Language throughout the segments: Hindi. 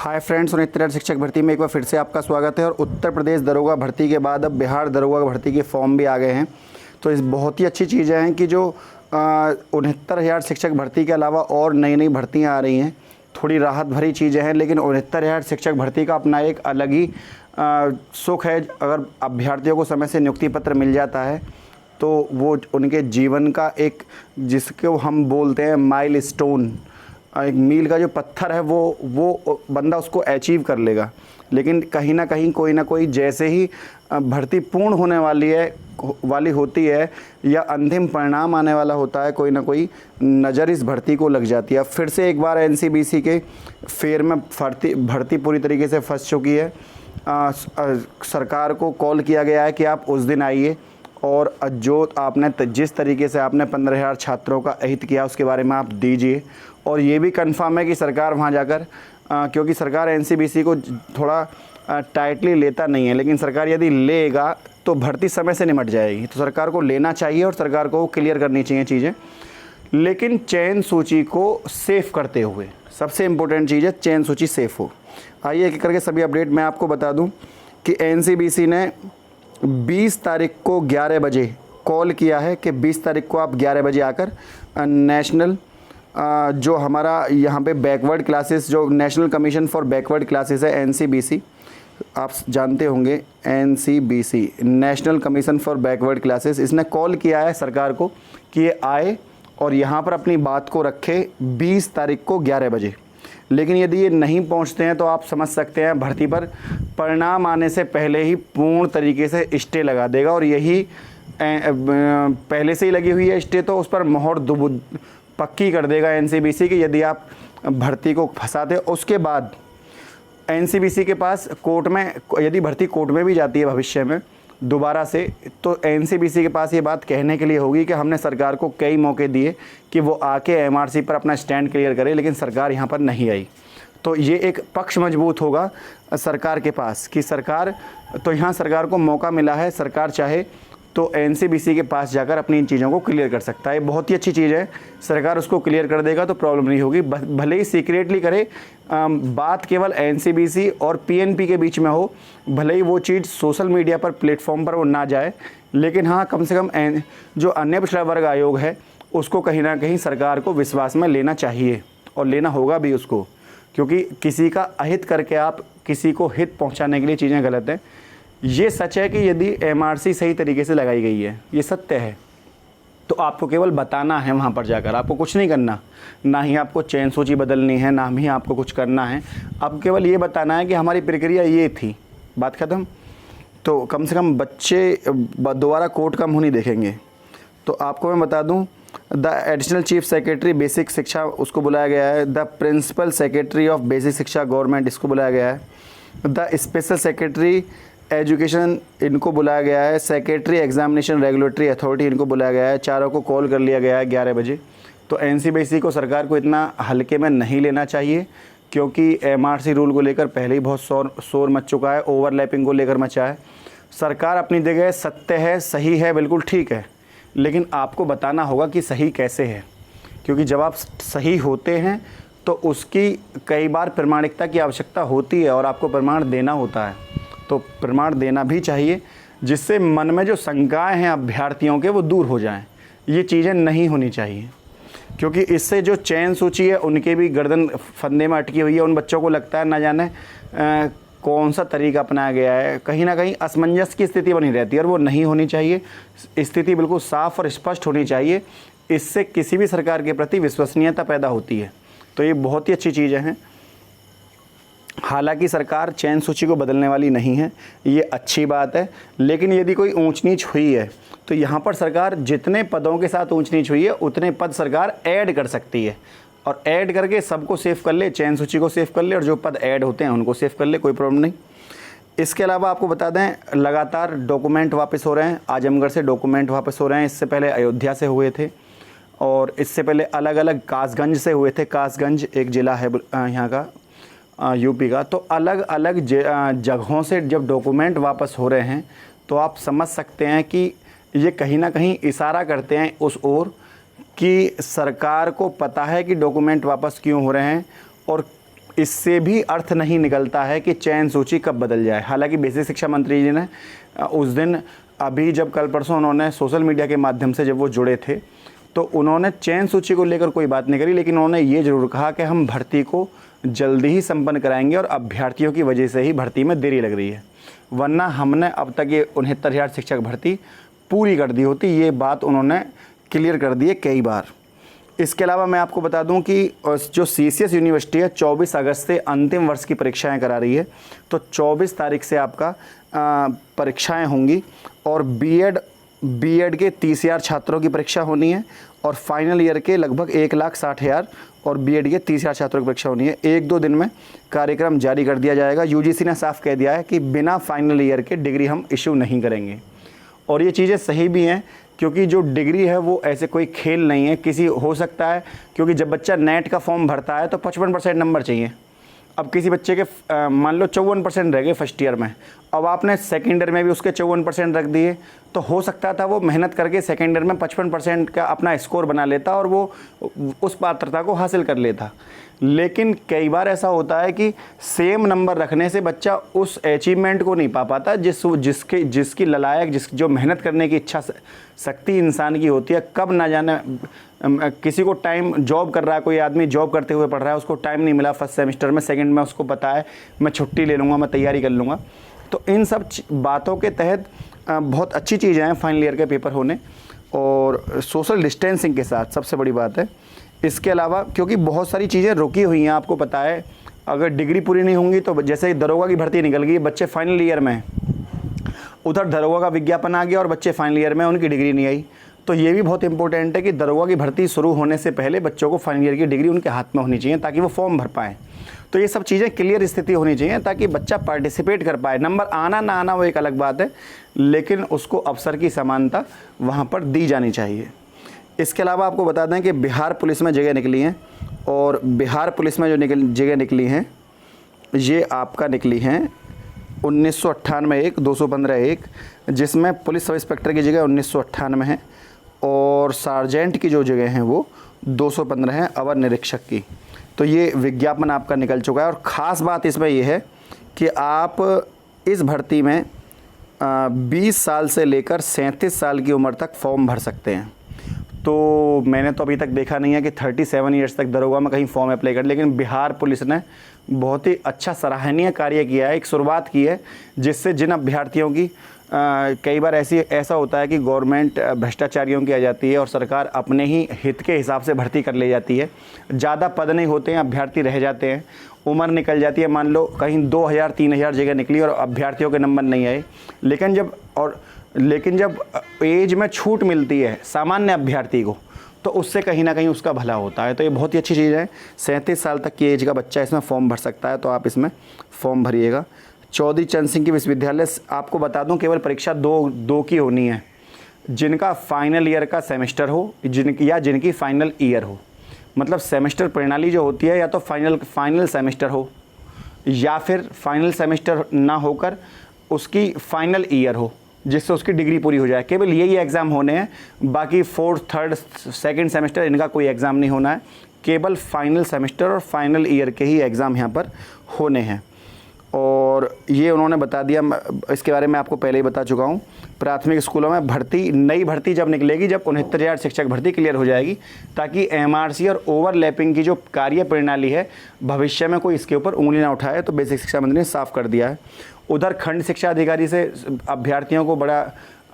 हाय फ्रेंड्स, उन्नत शिक्षक भर्ती में एक बार फिर से आपका स्वागत है। और उत्तर प्रदेश दरोगा भर्ती के बाद अब बिहार दरोगा भर्ती के फॉर्म भी आ गए हैं। तो इस बहुत ही अच्छी चीज़ें हैं कि जो 69,000 शिक्षक भर्ती के अलावा और नई नई भर्तियां आ रही हैं। थोड़ी राहत भरी चीज़ें हैं, लेकिन 69,000 शिक्षक भर्ती का अपना एक अलग ही सुख है। अगर अभ्यर्थियों को समय से नियुक्ति पत्र मिल जाता है तो वो उनके जीवन का एक, जिसको हम बोलते हैं माइलस्टोन, एक मील का जो पत्थर है वो बंदा उसको अचीव कर लेगा। लेकिन कहीं ना कहीं कोई ना कोई, जैसे ही भर्ती पूर्ण होने वाली होती है या अंतिम परिणाम आने वाला होता है, कोई ना कोई नज़र इस भर्ती को लग जाती है। फिर से एक बार एनसीबीसी के फेर में भर्ती पूरी तरीके से फंस चुकी है। सरकार को कॉल किया गया है कि आप उस दिन आइए और जो आपने जिस तरीके से आपने 15,000 छात्रों का अहित किया उसके बारे में आप दीजिए। और ये भी कंफर्म है कि सरकार वहाँ जाकर, क्योंकि सरकार एनसीबीसी को थोड़ा टाइटली लेता नहीं है, लेकिन सरकार यदि लेगा तो भर्ती समय से निमट जाएगी। तो सरकार को लेना चाहिए और सरकार को क्लियर करनी चाहिए चीज़ें, लेकिन चयन सूची को सेफ करते हुए। सबसे इम्पोर्टेंट चीज़ है चयन सूची सेफ हो। आइए एक करके सभी अपडेट मैं आपको बता दूं कि एनसीबीसी ने 20 तारीख को 11 बजे कॉल किया है कि 20 तारीख को आप 11 बजे आकर नेशनल जो हमारा यहाँ पे बैकवर्ड क्लासेस, जो national commission for backward classes है एनसीबीसी, आप जानते होंगे NCBC, national commission for backward classes, इसने कॉल किया है सरकार को कि ये आए और यहाँ पर अपनी बात को रखे 20 तारीख को 11 बजे। लेकिन यदि ये नहीं पहुंचते हैं तो आप समझ सकते हैं भर्ती पर परिणाम आने से पहले ही पूर्ण तरीके से स्टे लगा देगा। और यही पहले से ही लगी हुई है स्टे, तो उस पर मोहर पक्की कर देगा एनसीबीसी कि यदि आप भर्ती को फंसाते। उसके बाद एनसीबीसी के पास कोर्ट में, यदि भर्ती कोर्ट में भी जाती है भविष्य में दोबारा से, तो एनसीबीसी के पास ये बात कहने के लिए होगी कि हमने सरकार को कई मौके दिए कि वो आके एमआरसी पर अपना स्टैंड क्लियर करे, लेकिन सरकार यहाँ पर नहीं आई। तो ये एक पक्ष मजबूत होगा सरकार के पास कि सरकार, तो यहाँ सरकार को मौका मिला है, सरकार चाहे तो एनसीबीसी के पास जाकर अपनी इन चीज़ों को क्लियर कर सकता है। बहुत ही अच्छी चीज़ है, सरकार उसको क्लियर कर देगा तो प्रॉब्लम नहीं होगी। भले ही सीक्रेटली करे, बात केवल एनसीबीसी और पीएनपी के बीच में हो, भले ही वो चीज़ सोशल मीडिया पर प्लेटफॉर्म पर वो ना जाए, लेकिन हाँ कम से कम जो अन्य पिछड़ा वर्ग आयोग है उसको कहीं ना कहीं सरकार को विश्वास में लेना चाहिए और लेना होगा भी उसको, क्योंकि किसी का अहित करके आप किसी को हित पहुँचाने के लिए चीज़ें गलत हैं। ये सच है कि यदि एमआरसी सही तरीके से लगाई गई है, ये सत्य है, तो आपको केवल बताना है वहाँ पर जाकर, आपको कुछ नहीं करना, ना ही आपको चयन सूची बदलनी है, ना ही आपको कुछ करना है। आपको केवल ये बताना है कि हमारी प्रक्रिया ये थी, बात ख़त्म। तो कम से कम बच्चे दोबारा कोर्ट का मुँह नहीं देखेंगे। तो आपको मैं बता दूँ, the additional chief secretary basic शिक्षा उसको बुलाया गया है, the principal secretary of basic शिक्षा गवर्नमेंट इसको बुलाया गया है, द स्पेशल सेक्रेटरी एजुकेशन इनको बुलाया गया है, सेक्रेटरी एग्जामिनेशन रेगुलेटरी अथॉरिटी इनको बुलाया गया है। चारों को कॉल कर लिया गया है 11 बजे। तो एनसीबीसी को सरकार को इतना हल्के में नहीं लेना चाहिए, क्योंकि एमआरसी रूल को लेकर पहले ही बहुत शोर मच चुका है, ओवरलैपिंग को लेकर मचा है। सरकार अपनी जगह सत्य है, सही है, बिल्कुल ठीक है, लेकिन आपको बताना होगा कि सही कैसे है, क्योंकि जब आप सही होते हैं तो उसकी कई बार प्रमाणिकता की आवश्यकता होती है और आपको प्रमाण देना होता है। तो प्रमाण देना भी चाहिए, जिससे मन में जो शंकाएं हैं अभ्यर्थियों के वो दूर हो जाएं। ये चीज़ें नहीं होनी चाहिए, क्योंकि इससे जो चयन सूची है उनके भी गर्दन फंदे में अटकी हुई है। उन बच्चों को लगता है न जाने कौन सा तरीका अपनाया गया है, कहीं ना कहीं असमंजस की स्थिति बनी रहती है, और वो नहीं होनी चाहिए। स्थिति बिल्कुल साफ और स्पष्ट होनी चाहिए, इससे किसी भी सरकार के प्रति विश्वसनीयता पैदा होती है। तो ये बहुत ही अच्छी चीज़ें हैं। हालांकि सरकार चयन सूची को बदलने वाली नहीं है, ये अच्छी बात है, लेकिन यदि कोई ऊंच नीच हुई है तो यहाँ पर सरकार जितने पदों के साथ ऊंच नीच हुई है उतने पद सरकार ऐड कर सकती है, और ऐड करके सबको सेव कर ले, चयन सूची को सेव कर ले, और जो पद ऐड होते हैं उनको सेव कर ले, कोई प्रॉब्लम नहीं। इसके अलावा आपको बता दें, लगातार डॉक्यूमेंट वापस हो रहे हैं। आजमगढ़ से डॉक्यूमेंट वापस हो रहे हैं, इससे पहले अयोध्या से हुए थे, और इससे पहले अलग अलग कासगंज से हुए थे। कासगंज एक ज़िला है यहाँ का, यूपी का। तो अलग अलग जगहों से जब डॉक्यूमेंट वापस हो रहे हैं तो आप समझ सकते हैं कि ये कहीं ना कहीं इशारा करते हैं उस ओर कि सरकार को पता है कि डॉक्यूमेंट वापस क्यों हो रहे हैं, और इससे भी अर्थ नहीं निकलता है कि चयन सूची कब बदल जाए। हालांकि बेसिक शिक्षा मंत्री जी ने उस दिन, अभी जब कल परसों उन्होंने सोशल मीडिया के माध्यम से जब वो जुड़े थे तो उन्होंने चयन सूची को लेकर कोई बात नहीं करी, लेकिन उन्होंने ये ज़रूर कहा कि हम भर्ती को जल्दी ही संपन्न कराएंगे और अभ्यर्थियों की वजह से ही भर्ती में देरी लग रही है, वरना हमने अब तक ये 69,000 शिक्षक भर्ती पूरी कर दी होती। ये बात उन्होंने क्लियर कर दी है कई बार। इसके अलावा मैं आपको बता दूं कि जो CCS यूनिवर्सिटी है 24 अगस्त से अंतिम वर्ष की परीक्षाएं करा रही है, तो 24 तारीख से आपका परीक्षाएं होंगी और बीएड के 30,000 छात्रों की परीक्षा होनी है और फाइनल ईयर के लगभग 1,60,000 और बीएड के 30,000 छात्रों की परीक्षा होनी है। 1-2 दिन में कार्यक्रम जारी कर दिया जाएगा। UGC ने साफ कह दिया है कि बिना फाइनल ईयर के डिग्री हम इशू नहीं करेंगे, और ये चीज़ें सही भी हैं, क्योंकि जो डिग्री है वो ऐसे कोई खेल नहीं है। किसी हो सकता है, क्योंकि जब बच्चा नेट का फॉर्म भरता है तो 55% नंबर चाहिए। अब किसी बच्चे के मान लो 54% रह गए फर्स्ट ईयर में, अब आपने सेकेंड ईयर में भी उसके 54% रख दिए, तो हो सकता था वो मेहनत करके सेकेंड ईयर में 55% का अपना स्कोर बना लेता और वो उस पात्रता को हासिल कर लेता। लेकिन कई बार ऐसा होता है कि सेम नंबर रखने से बच्चा उस अचीवमेंट को नहीं पा पाता जिसकी ललायक जो मेहनत करने की इच्छा शक्ति इंसान की होती है। कब ना जाने किसी को टाइम, जॉब कर रहा है कोई आदमी, जॉब करते हुए पढ़ रहा है, उसको टाइम नहीं मिला फर्स्ट सेमेस्टर में, सेकंड में उसको पता है मैं छुट्टी ले लूँगा, मैं तैयारी कर लूँगा। तो इन सब बातों के तहत बहुत अच्छी चीज़ें हैं फाइनल ईयर के पेपर होने, और सोशल डिस्टेंसिंग के साथ सबसे बड़ी बात है। इसके अलावा क्योंकि बहुत सारी चीज़ें रुकी हुई हैं, आपको पता है, अगर डिग्री पूरी नहीं होंगी तो जैसे दरोगा की भर्ती निकल गई, बच्चे फाइनल ईयर में, उधर दरोगा का विज्ञापन आ गया और बच्चे फाइनल ईयर में, उनकी डिग्री नहीं आई। तो ये भी बहुत इंपॉर्टेंट है कि दरोगा की भर्ती शुरू होने से पहले बच्चों को फाइनल ईयर की डिग्री उनके हाथ में होनी चाहिए ताकि वो फॉर्म भर पाएँ। तो ये सब चीज़ें क्लियर स्थिति होनी चाहिए ताकि बच्चा पार्टिसिपेट कर पाए। नंबर आना ना आना वो एक अलग बात है, लेकिन उसको अवसर की समानता वहाँ पर दी जानी चाहिए। इसके अलावा आपको बता दें कि बिहार पुलिस में जगह निकली हैं, और बिहार पुलिस में जो जगह निकली हैं ये आपका निकली हैं 1998 एक, 215 एक, जिसमें पुलिस सब इंस्पेक्टर की जगह 1998 है और सार्जेंट की जो जगह हैं वो 215 है अवर निरीक्षक की। तो ये विज्ञापन आपका निकल चुका है। और ख़ास बात इसमें ये है कि आप इस भर्ती में 20 साल से लेकर 37 साल की उम्र तक फॉर्म भर सकते हैं। तो मैंने तो अभी तक देखा नहीं है कि 37 ईयर्स तक दरोगा में कहीं फॉर्म अप्लाई कर, लेकिन बिहार पुलिस ने बहुत ही अच्छा सराहनीय कार्य किया है, एक शुरुआत की है, जिससे जिन अभ्यर्थियों की कई बार ऐसा होता है कि गवर्नमेंट भ्रष्टाचारियों की आ जाती है और सरकार अपने ही हित के हिसाब से भर्ती कर ले जाती है। ज़्यादा पद नहीं होते हैं, अभ्यर्थी रह जाते हैं, उम्र निकल जाती है, मान लो कहीं 2,000-3,000 जगह निकली और अभ्यर्थियों के नंबर नहीं आए, लेकिन जब एज में छूट मिलती है सामान्य अभ्यर्थी को, तो उससे कहीं ना कहीं उसका भला होता है। तो ये बहुत ही अच्छी चीज़ है। 37 साल तक की एज का बच्चा इसमें फॉर्म भर सकता है, तो आप इसमें फॉर्म भरिएगा। चौधरी चरण सिंह की विश्वविद्यालय, आपको बता दूं केवल परीक्षा दो की होनी है, जिनका फाइनल ईयर का सेमेस्टर हो जिनकी फाइनल ईयर हो। मतलब सेमेस्टर प्रणाली जो होती है, या तो फाइनल सेमेस्टर हो या फिर फाइनल सेमेस्टर ना होकर उसकी फाइनल ईयर हो, जिससे उसकी डिग्री पूरी हो जाए। केवल यही एग्ज़ाम होने हैं, बाकी 4th, 3rd, 2nd सेमेस्टर इनका कोई एग्ज़ाम नहीं होना है। केवल फाइनल सेमेस्टर और फाइनल ईयर के ही एग्ज़ाम यहाँ पर होने हैं। और ये उन्होंने बता दिया, इसके बारे में आपको पहले ही बता चुका हूँ। प्राथमिक स्कूलों में नई भर्ती जब निकलेगी, जब 69,000 शिक्षक भर्ती क्लियर हो जाएगी, ताकि MRC और ओवरलैपिंग की जो कार्य प्रणाली है भविष्य में कोई इसके ऊपर उंगली ना उठाए, तो बेसिक शिक्षा मंत्री ने साफ कर दिया है। उधर खंड शिक्षा अधिकारी से अभ्यर्थियों को बड़ा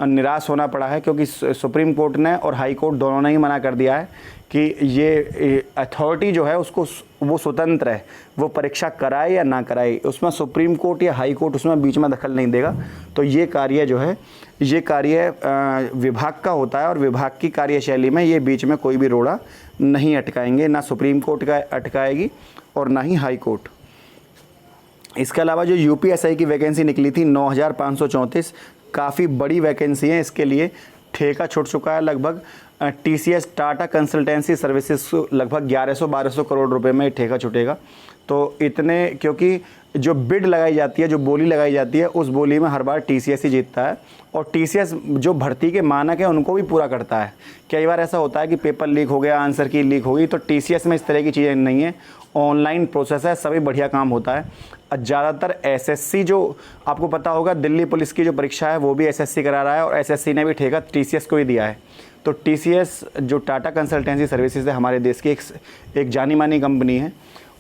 निराश होना पड़ा है, क्योंकि सुप्रीम कोर्ट ने और हाई कोर्ट दोनों ने ही मना कर दिया है कि ये अथॉरिटी जो है उसको वो स्वतंत्र है, वो परीक्षा कराए या ना कराए, उसमें सुप्रीम कोर्ट या हाई कोर्ट उसमें बीच में दखल नहीं देगा। तो ये कार्य जो है, ये कार्य विभाग का होता है, और विभाग की कार्यशैली में ये बीच में कोई भी रोड़ा नहीं अटकाएंगे, ना सुप्रीम कोर्ट का अटकाएगी और ना ही हाई कोर्ट। इसके अलावा जो UPSI की वैकेंसी निकली थी 9,534, काफ़ी बड़ी वैकेंसी है। इसके लिए ठेका छूट चुका है लगभग TCS टाटा कंसल्टेंसी सर्विसेज लगभग 1100-1200 करोड़ रुपए में ठेका छूटेगा। तो इतने, क्योंकि जो बिड लगाई जाती है, जो बोली लगाई जाती है, उस बोली में हर बार TCS ही जीतता है और TCS जो भर्ती के मानक है उनको भी पूरा करता है। कई बार ऐसा होता है कि पेपर लीक हो गया, आंसर की लीक हो गई, तो TCS में इस तरह की चीज़ें नहीं है, ऑनलाइन प्रोसेस है, सभी बढ़िया काम होता है। ज़्यादातर SSC जो आपको पता होगा, दिल्ली पुलिस की जो परीक्षा है वो भी SSC करा रहा है और SSC ने भी ठेका TCS को ही दिया है। तो TCS जो टाटा कंसल्टेंसी सर्विसेज है हमारे देश की एक जानी मानी कंपनी है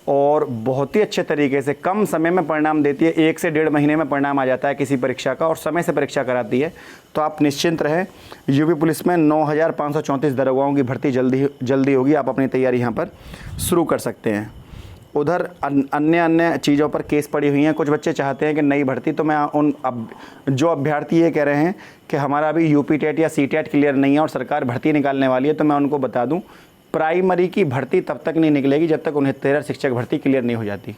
और बहुत ही अच्छे तरीके से कम समय में परिणाम देती है। 1 से 1.5 महीने में परिणाम आ जाता है किसी परीक्षा का और समय से परीक्षा कराती है। तो आप निश्चिंत रहें, यूपी पुलिस में 9,534 दरोगाओं की भर्ती जल्दी होगी। आप अपनी तैयारी यहाँ पर शुरू कर सकते हैं। उधर अन्य चीज़ों पर केस पड़ी हुई हैं। कुछ बच्चे चाहते हैं कि नई भर्ती, तो मैं जो अभ्यर्थी ये कह रहे हैं कि हमारा अभी UP टेट या CTET क्लियर नहीं है और सरकार भर्ती निकालने वाली है, तो मैं उनको बता दूं, प्राइमरी की भर्ती तब तक नहीं निकलेगी जब तक 69,000 शिक्षक भर्ती क्लियर नहीं हो जाती।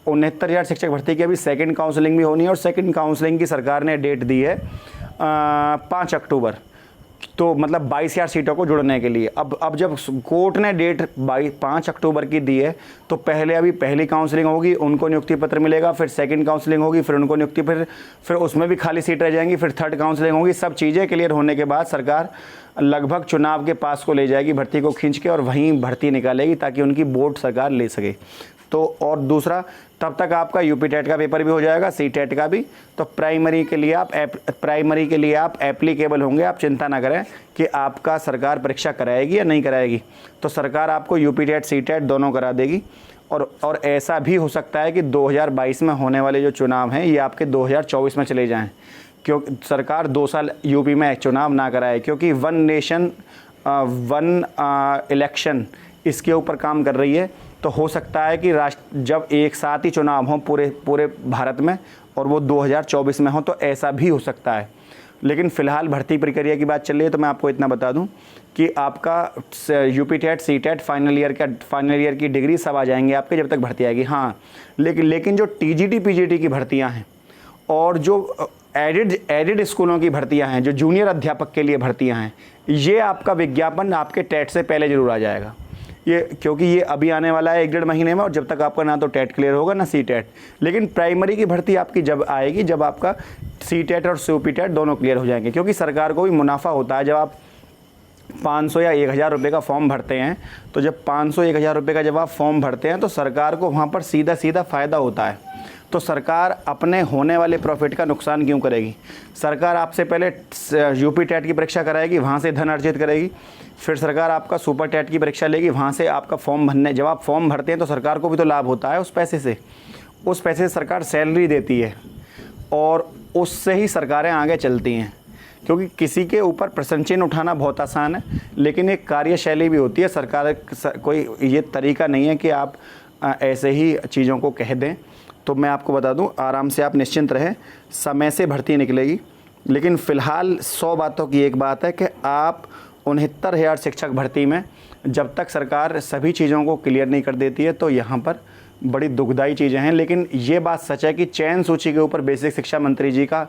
69,000 शिक्षक भर्ती की अभी सेकंड काउंसलिंग भी होनी है और सेकंड काउंसलिंग की सरकार ने डेट दी है 5 अक्टूबर, तो मतलब 22,000 सीटों को जुड़ने के लिए। अब जब कोर्ट ने डेट 5 अक्टूबर की दी है, तो अभी पहली काउंसलिंग होगी, उनको नियुक्ति पत्र मिलेगा, फिर सेकंड काउंसलिंग होगी, फिर उनको नियुक्ति, फिर उसमें भी खाली सीट रह जाएंगी, फिर थर्ड काउंसलिंग होगी। सब चीज़ें क्लियर होने के बाद सरकार लगभग चुनाव के पास को ले जाएगी भर्ती को खींच के और वहीं भर्ती निकालेगी ताकि उनकी बोर्ड सरकार ले सके। तो और दूसरा, तब तक आपका UP टेट का पेपर भी हो जाएगा, CTET का भी। तो प्राइमरी के लिए आप एप्लीकेबल होंगे। आप चिंता ना करें कि आपका सरकार परीक्षा कराएगी या नहीं कराएगी, तो सरकार आपको UP टेट CTET दोनों करा देगी। और ऐसा भी हो सकता है कि 2022 में होने वाले जो चुनाव हैं ये आपके 2024 में चले जाएँ, क्योंकि सरकार 2 साल UP में चुनाव ना कराए, क्योंकि 1 नेशन 1 इलेक्शन इसके ऊपर काम कर रही है। तो हो सकता है कि जब एक साथ ही चुनाव हों पूरे भारत में और वो 2024 में हो, तो ऐसा भी हो सकता है। लेकिन फ़िलहाल भर्ती प्रक्रिया की बात चल रही है, तो मैं आपको इतना बता दूं कि आपका UP TET CTET final year की डिग्री सब आ जाएंगे आपके जब तक भर्ती आएगी। हाँ, लेकिन जो TGT PGT की भर्तियाँ हैं और जो एडिड स्कूलों की भर्तियां हैं, जो जूनियर अध्यापक के लिए भर्तियां हैं, ये आपका विज्ञापन आपके टेट से पहले ज़रूर आ जाएगा। क्योंकि ये अभी आने वाला है 1-1.5 महीने में, और जब तक आपका ना तो टेट क्लियर होगा ना CTET। लेकिन प्राइमरी की भर्ती आपकी जब आएगी, जब आपका CTET और UP टेट दोनों क्लियर हो जाएंगे, क्योंकि सरकार को भी मुनाफा होता है। जब आप 500 या 1,000 रुपये का फॉर्म भरते हैं, तो जब 500-1,000 रुपये का जब आप फॉर्म भरते हैं, तो सरकार को वहाँ पर सीधा फ़ायदा होता है। तो सरकार अपने होने वाले प्रॉफिट का नुकसान क्यों करेगी? सरकार आपसे पहले UP टेट की परीक्षा कराएगी, वहाँ से धन अर्जित करेगी, फिर सरकार आपका सुपर टेट की परीक्षा लेगी, वहाँ से आपका फॉर्म भरने, जब आप फॉर्म भरते हैं तो सरकार को भी तो लाभ होता है उस पैसे से सरकार सैलरी देती है और उससे ही सरकारें आगे चलती हैं। क्योंकि किसी के ऊपर प्रशंसा उठाना बहुत आसान है, लेकिन एक कार्यशैली भी होती है। सरकार कोई ये तरीका नहीं है कि आप ऐसे ही चीज़ों को कह दें। तो मैं आपको बता दूं, आराम से आप निश्चिंत रहें, समय से भर्ती निकलेगी। लेकिन फ़िलहाल 100 बातों की एक बात है कि आप 69,000 शिक्षक भर्ती में जब तक सरकार सभी चीज़ों को क्लियर नहीं कर देती है, तो यहाँ पर बड़ी दुखदाई चीज़ें हैं। लेकिन ये बात सच है कि चयन सूची के ऊपर बेसिक शिक्षा मंत्री जी का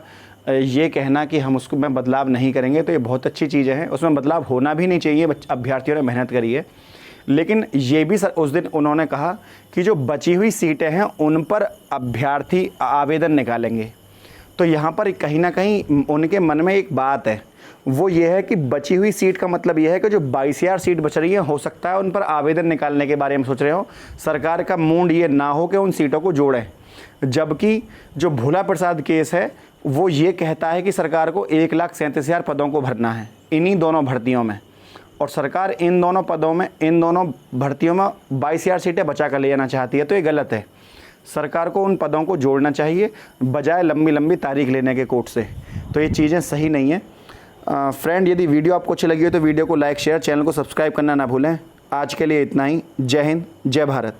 ये कहना कि हम उसको में बदलाव नहीं करेंगे, तो ये बहुत अच्छी चीज़ें हैं। उसमें बदलाव होना भी नहीं चाहिए, अभ्यर्थियों ने मेहनत करी है। लेकिन ये भी उस दिन उन्होंने कहा कि जो बची हुई सीटें हैं उन पर अभ्यर्थी आवेदन निकालेंगे। तो यहाँ पर कहीं ना कहीं उनके मन में एक बात है, वो ये है कि बची हुई सीट का मतलब ये है कि जो 22,000 सीट बच रही है, हो सकता है उन पर आवेदन निकालने के बारे में सोच रहे हो। सरकार का मूड ये ना हो कि उन सीटों को जोड़ें, जबकि जो भोला प्रसाद केस है वो ये कहता है कि सरकार को 1,37,000 पदों को भरना है इन्हीं दोनों भर्तियों में, और सरकार इन दोनों भर्तियों में 22,000 सीटें बचा कर ले जाना चाहती है। तो ये गलत है। सरकार को उन पदों को जोड़ना चाहिए बजाय लंबी तारीख लेने के कोर्ट से। तो ये चीज़ें सही नहीं है। फ्रेंड, यदि वीडियो आपको अच्छी लगी हो तो वीडियो को लाइक, शेयर, चैनल को सब्सक्राइब करना ना भूलें। आज के लिए इतना ही। जय हिंद, जय भारत।